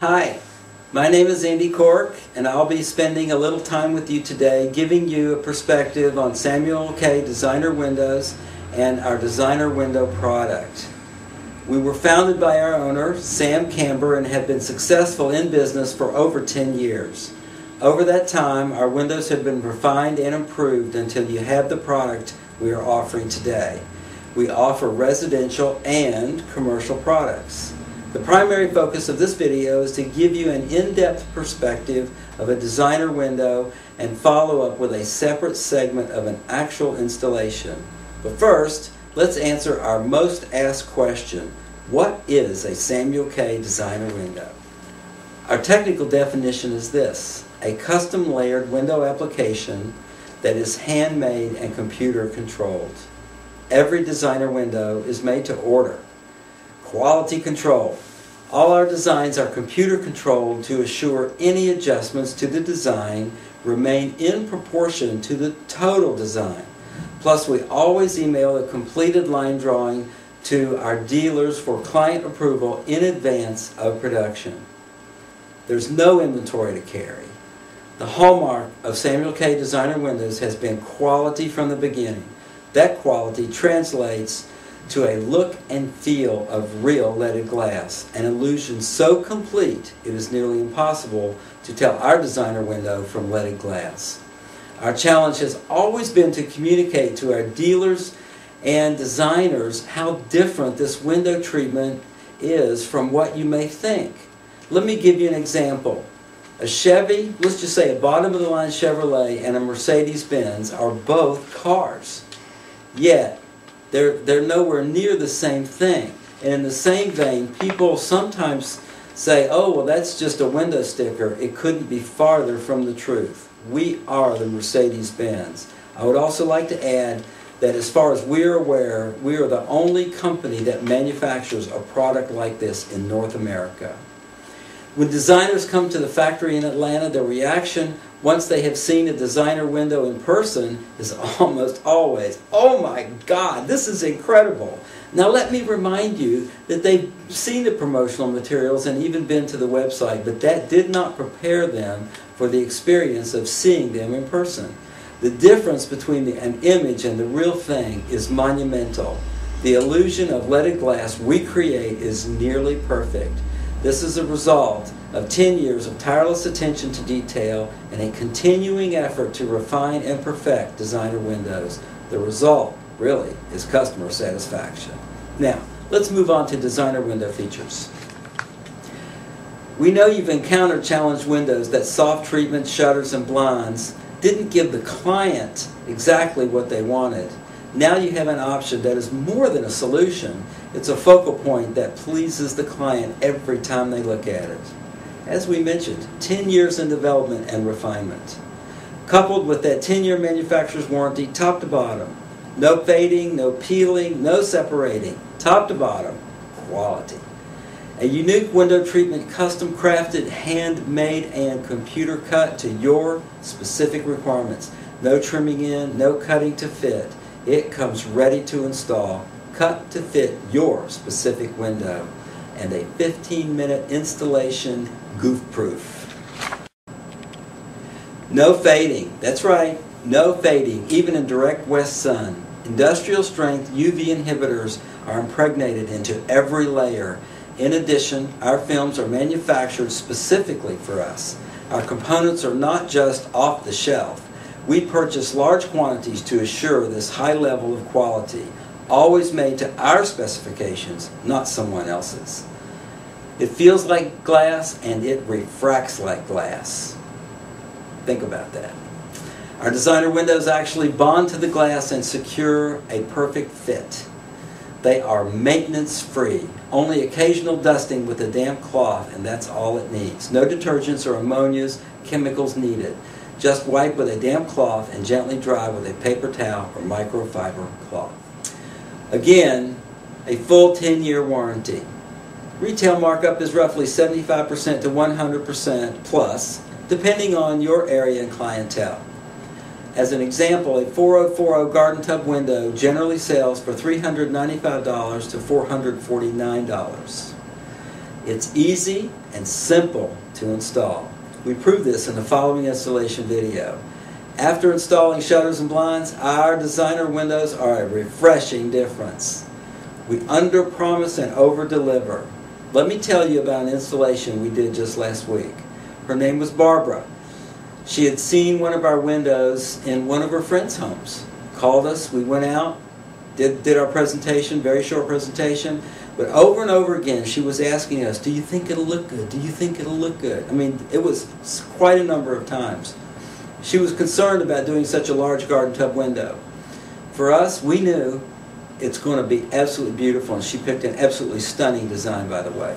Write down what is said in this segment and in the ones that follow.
Hi, my name is Andy Cork, and I'll be spending a little time with you today giving you a perspective on Samuel K. Designer Windows and our designer window product. We were founded by our owner, Sam Camber, and have been successful in business for over 10 years. Over that time, our windows have been refined and improved until you have the product we are offering today. We offer residential and commercial products. The primary focus of this video is to give you an in-depth perspective of a designer window and follow up with a separate segment of an actual installation. But first, let's answer our most asked question: what is a Samuel K. designer window? Our technical definition is this: a custom layered window application that is handmade and computer controlled. Every designer window is made to order. Quality control. All our designs are computer controlled to assure any adjustments to the design remain in proportion to the total design. Plus, we always email a completed line drawing to our dealers for client approval in advance of production. There's no inventory to carry. The hallmark of Samuel K. Designer Windows has been quality from the beginning. That quality translates to a look and feel of real leaded glass, an illusion so complete it is nearly impossible to tell our designer window from leaded glass. Our challenge has always been to communicate to our dealers and designers how different this window treatment is from what you may think. Let me give you an example. A Chevy, let's just say a bottom-of-the-line Chevrolet, and a Mercedes-Benz are both cars. Yet, they're nowhere near the same thing. And in the same vein, people sometimes say, oh, well, that's just a window sticker. It couldn't be farther from the truth. We are the Mercedes-Benz. I would also like to add that as far as we're aware, we are the only company that manufactures a product like this in North America. When designers come to the factory in Atlanta, their reaction once they have seen a designer window in person is almost always, oh my God, this is incredible. Now let me remind you that they've seen the promotional materials and even been to the website, but that did not prepare them for the experience of seeing them in person. The difference between an image and the real thing is monumental. The illusion of leaded glass we create is nearly perfect. This is a result of 10 years of tireless attention to detail and a continuing effort to refine and perfect designer windows. The result, really, is customer satisfaction. Now, let's move on to designer window features. We know you've encountered challenged windows that soft treatment, shutters, and blinds didn't give the client exactly what they wanted. Now you have an option that is more than a solution. It's a focal point that pleases the client every time they look at it. As we mentioned, 10 years in development and refinement. Coupled with that 10-year manufacturer's warranty, top to bottom. No fading, no peeling, no separating. Top to bottom, quality. A unique window treatment custom crafted, handmade, and computer cut to your specific requirements. No trimming in, no cutting to fit. It comes ready to install, cut to fit your specific window, and a 15-minute installation, goof-proof. No fading, that's right, no fading, even in direct west sun. Industrial strength UV inhibitors are impregnated into every layer. In addition, our films are manufactured specifically for us. Our components are not just off the shelf. We purchase large quantities to assure this high level of quality, always made to our specifications, not someone else's. It feels like glass and it refracts like glass. Think about that. Our designer windows actually bond to the glass and secure a perfect fit. They are maintenance-free, only occasional dusting with a damp cloth, and that's all it needs. No detergents or ammonias, chemicals needed. Just wipe with a damp cloth and gently dry with a paper towel or microfiber cloth. Again, a full 10-year warranty. Retail markup is roughly 75% to 100% plus, depending on your area and clientele. As an example, a 4040 garden tub window generally sells for $395 to $449. It's easy and simple to install. We prove this in the following installation video. After installing shutters and blinds, our designer windows are a refreshing difference. We under-promise and over-deliver. Let me tell you about an installation we did just last week. Her name was Barbara. She had seen one of our windows in one of her friends' homes. Called us, we went out, did our presentation, very short presentation, but over and over again she was asking us, do you think it'll look good? Do you think it'll look good? I mean, it was quite a number of times. She was concerned about doing such a large garden tub window. For us, we knew it's going to be absolutely beautiful, and she picked an absolutely stunning design, by the way.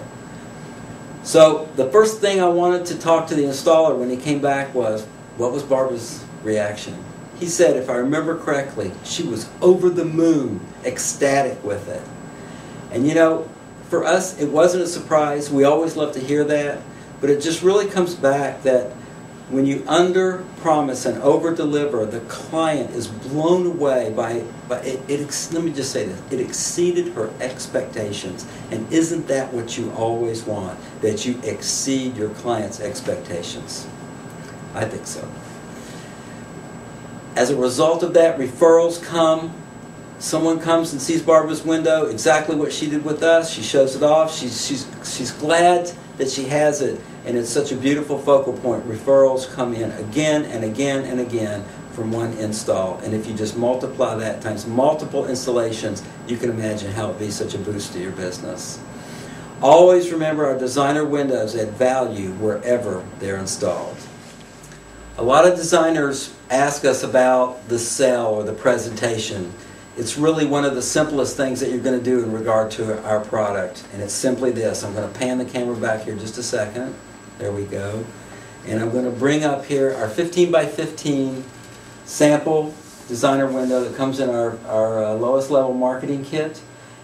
So the first thing I wanted to talk to the installer when he came back was, what was Barbara's reaction? He said, if I remember correctly, she was over the moon, ecstatic with it. And you know, for us, it wasn't a surprise. We always love to hear that, but it just really comes back that when you under-promise and over-deliver, the client is blown away by it. Let me just say this. It exceeded her expectations. And isn't that what you always want? That you exceed your client's expectations? I think so. As a result of that, referrals come. Someone comes and sees Barbara's window, exactly what she did with us. She shows it off. She's glad that she has it. And it's such a beautiful focal point. Referrals come in again and again and again from one install. And if you just multiply that times multiple installations, you can imagine how it would be such a boost to your business. Always remember, our designer windows add value wherever they're installed. A lot of designers ask us about the sell or the presentation. It's really one of the simplest things that you're going to do in regard to our product. And it's simply this. I'm going to pan the camera back here just a second. There we go. And I'm going to bring up here our 15 by 15 sample designer window that comes in our lowest level marketing kit.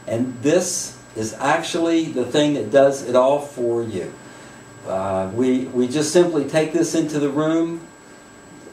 And this is actually the thing that does it all for you. We just simply take this into the room,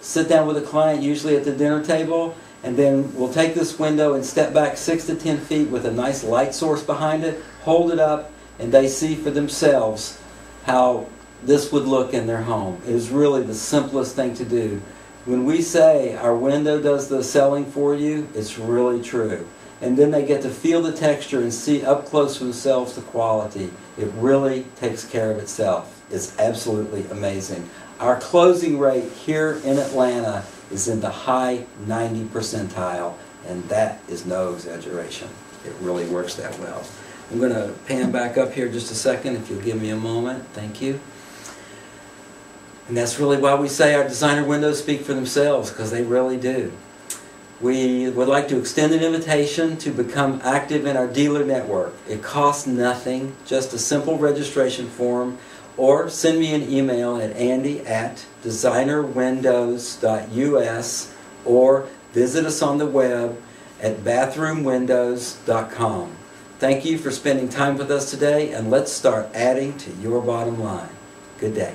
sit down with a client, usually at the dinner table, and then we'll take this window and step back 6 to 10 feet with a nice light source behind it, hold it up, and they see for themselves how this would look in their home. It is really the simplest thing to do. When we say our window does the selling for you, it's really true. And then they get to feel the texture and see up close for themselves the quality. It really takes care of itself. It's absolutely amazing. Our closing rate here in Atlanta is in the high 90 percentile, and that is no exaggeration. It really works that well. I'm going to pan back up here just a second, if you'll give me a moment. Thank you. And that's really why we say our designer windows speak for themselves, because they really do. We would like to extend an invitation to become active in our dealer network. It costs nothing, just a simple registration form, or send me an email at andy@designerwindows.us, or visit us on the web at bathroomwindows.com. Thank you for spending time with us today, and let's start adding to your bottom line. Good day.